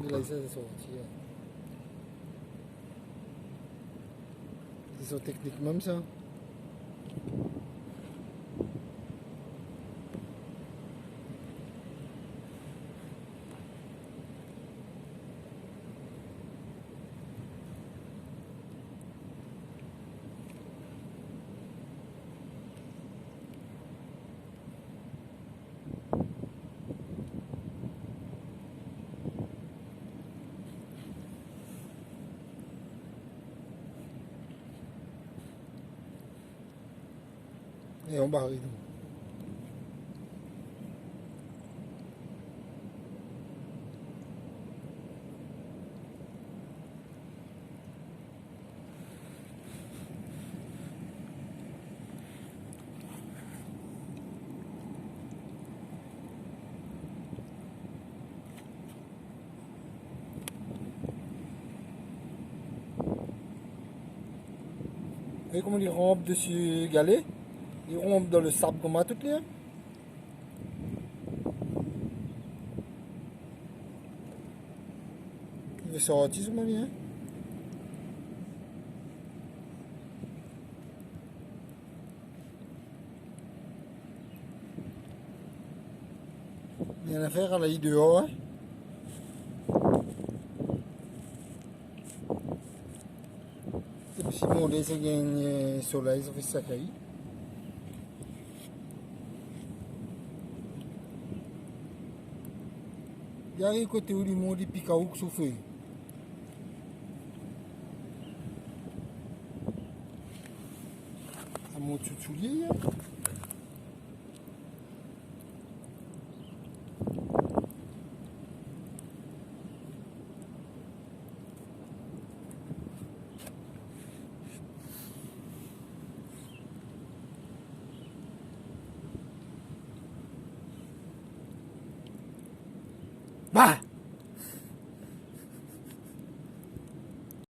là, ça, c'est sorti. C'est sur technique même ça. Et on barre. Vous voyez comment ils rampent dessus galet? Ils rampent dans le sable comme à toutes les. Il va sortir ce moment-là. Il y a une affaire à la dehors. Hein? Si mon laisse gagne soleil, ça fait ça caille. Il y a un côté où il monte des picaou qui souffrent. Ça monte sur le soulier. Bah!